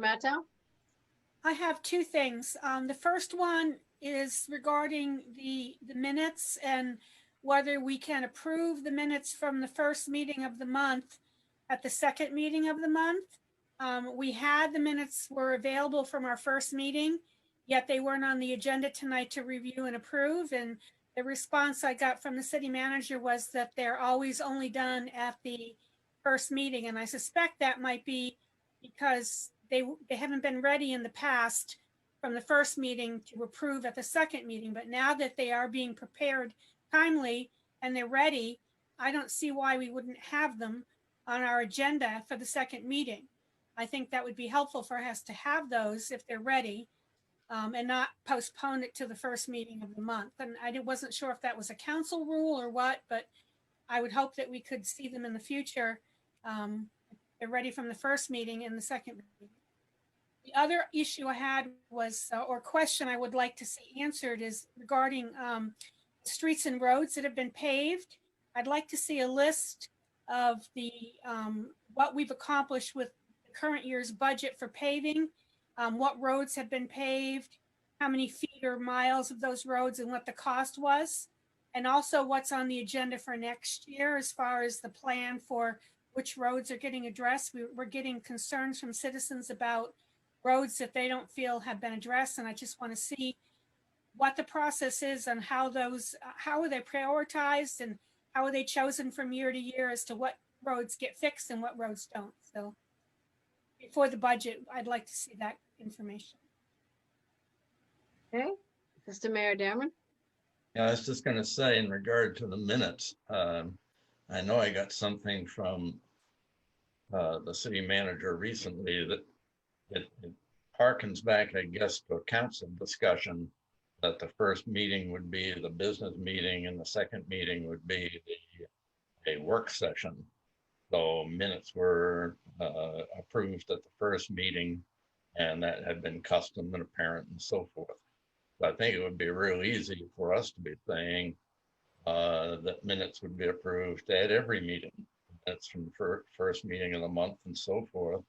Mattow? I have two things. The first one is regarding the minutes and whether we can approve the minutes from the first meeting of the month at the second meeting of the month. We had the minutes were available from our first meeting, yet they weren't on the agenda tonight to review and approve. And the response I got from the city manager was that they're always only done at the first meeting. And I suspect that might be because they haven't been ready in the past from the first meeting to approve at the second meeting. But now that they are being prepared timely and they're ready, I don't see why we wouldn't have them on our agenda for the second meeting. I think that would be helpful for us to have those if they're ready, and not postpone it to the first meeting of the month. And I wasn't sure if that was a council rule or what, but I would hope that we could see them in the future. They're ready from the first meeting and the second meeting. The other issue I had was, or question I would like to see answered, is regarding streets and roads that have been paved. I'd like to see a list of the what we've accomplished with the current year's budget for paving, what roads have been paved, how many feet or miles of those roads, and what the cost was, and also what's on the agenda for next year as far as the plan for which roads are getting addressed. We're getting concerns from citizens about roads that they don't feel have been addressed, and I just want to see what the process is and how are they prioritized and how are they chosen from year to year as to what roads get fixed and what roads don't. So before the budget, I'd like to see that information. Okay, Mr. Mayor Dameron? Yeah, I was just going to say in regard to the minutes, I know I got something from the city manager recently that it harkens back, I guess, to a council discussion that the first meeting would be the business meeting and the second meeting would be a work session. So minutes were approved at the first meeting, and that had been custom and apparent and so forth. So I think it would be real easy for us to be saying that minutes would be approved at every meeting. That's from first meeting of the month and so forth.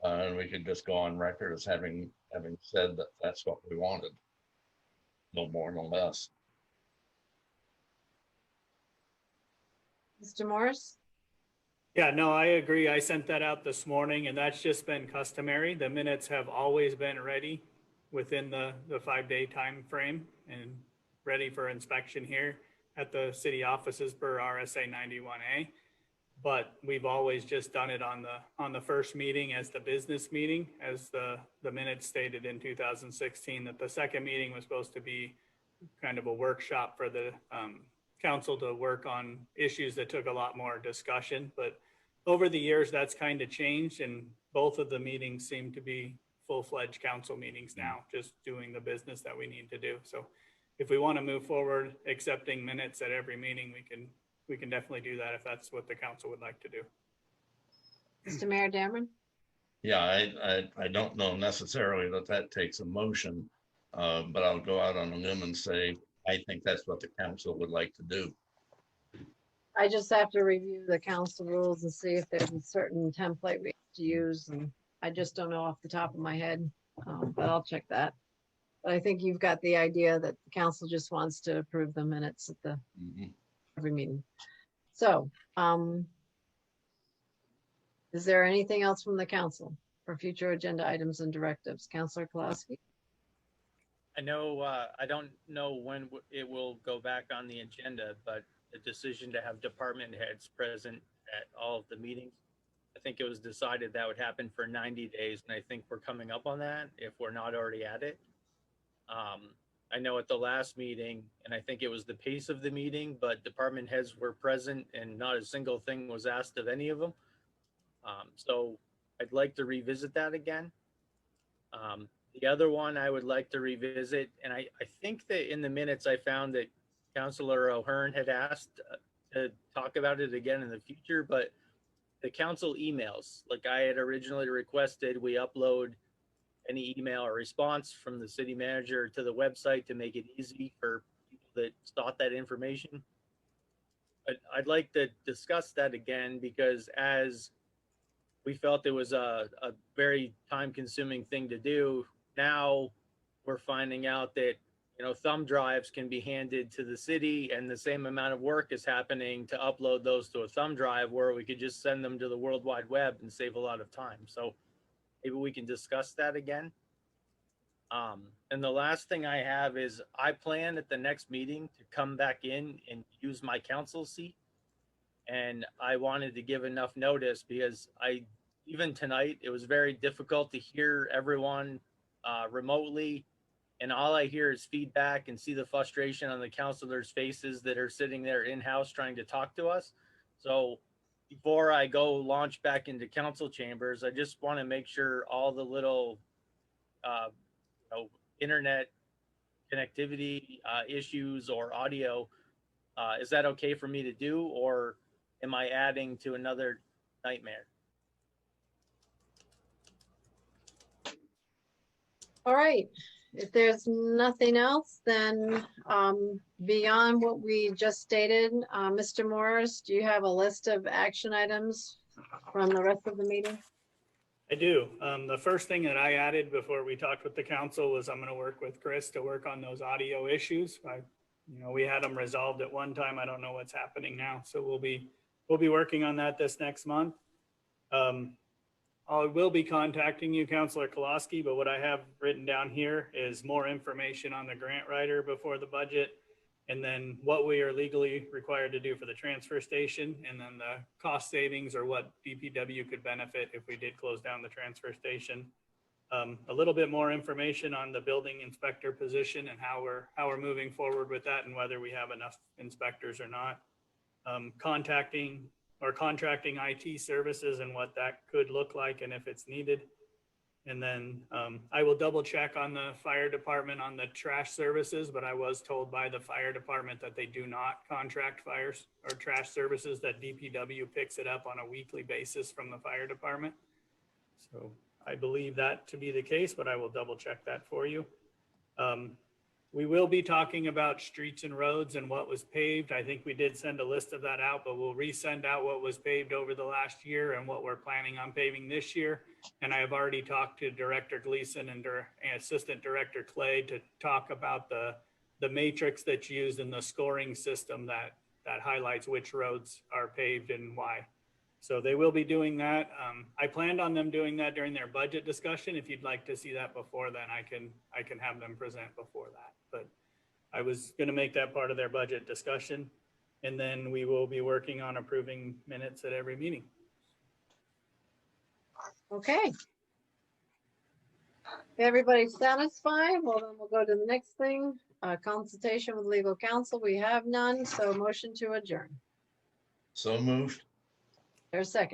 And we could just go on record as having said that that's what we wanted. No more, no less. Mr. Morris? Yeah, no, I agree. I sent that out this morning, and that's just been customary. The minutes have always been ready within the 5-day time frame and ready for inspection here at the city offices per RSA 91A. But we've always just done it on the first meeting as the business meeting, as the minutes stated in 2016, that the second meeting was supposed to be kind of a workshop for the council to work on issues that took a lot more discussion. But over the years, that's kind of changed, and both of the meetings seem to be full-fledged council meetings now, just doing the business that we need to do. So if we want to move forward accepting minutes at every meeting, we can definitely do that if that's what the council would like to do. Mr. Mayor Dameron? Yeah, I don't know necessarily that takes a motion, but I'll go out on a limb and say, I think that's what the council would like to do. I just have to review the council rules and see if there's a certain template we have to use, and I just don't know off the top of my head, but I'll check that. But I think you've got the idea that the council just wants to approve the minutes at the every meeting. So, is there anything else from the council for future agenda items and directives? Councilor Kowalski? I know, I don't know when it will go back on the agenda, but the decision to have department heads present at all of the meetings, I think it was decided that would happen for 90 days. And I think we're coming up on that if we're not already at it. I know at the last meeting, and I think it was the pace of the meeting, but department heads were present and not a single thing was asked of any of them. So I'd like to revisit that again. The other one I would like to revisit, and I think that in the minutes I found that Councilor O'Hearn had asked to talk about it again in the future, but the council emails, like I had originally requested, we upload any email or response from the city manager to the website to make it easy for people that sought that information. I'd like to discuss that again, because as we felt it was a very time consuming thing to do. Now we're finding out that, thumb drives can be handed to the city and the same amount of work is happening to upload those to a thumb drive where we could just send them to the World Wide Web and save a lot of time. So maybe we can discuss that again. And the last thing I have is I plan at the next meeting to come back in and use my council seat. And I wanted to give enough notice because even tonight, it was very difficult to hear everyone remotely. And all I hear is feedback and see the frustration on the counselors' faces that are sitting there in-house trying to talk to us. So before I go launch back into council chambers, I just want to make sure all the little internet connectivity issues or audio, is that okay for me to do, or am I adding to another nightmare? All right, if there's nothing else, then beyond what we just stated, Mr. Morris, do you have a list of action items from the rest of the meeting? I do. The first thing that I added before we talked with the council was I'm going to work with Chris to work on those audio issues. We had them resolved at one time. I don't know what's happening now. So we'll be working on that this next month. I will be contacting you, Councilor Koloski, but what I have written down here is more information on the grant writer before the budget, and then what we are legally required to do for the transfer station, and then the cost savings or what DPW could benefit if we did close down the transfer station. A little bit more information on the building inspector position and how we're moving forward with that and whether we have enough inspectors or not. Contracting IT services and what that could look like and if it's needed. And then I will double check on the fire department on the trash services, but I was told by the fire department that they do not contract fires or trash services, that DPW picks it up on a weekly basis from the fire department. So I believe that to be the case, but I will double check that for you. We will be talking about streets and roads and what was paved. I think we did send a list of that out, but we'll resend out what was paved over the last year and what we're planning on paving this year. And I have already talked to Director Gleason and Assistant Director Clay to talk about the matrix that's used in the scoring system that highlights which roads are paved and why. So they will be doing that. I planned on them doing that during their budget discussion. If you'd like to see that before then, I can have them present before that. But I was going to make that part of their budget discussion. And then we will be working on approving minutes at every meeting. Okay. Everybody's satisfied? Well, then we'll go to the next thing. Consultation with legal counsel. We have none, so motion to adjourn. So moved. There's a second.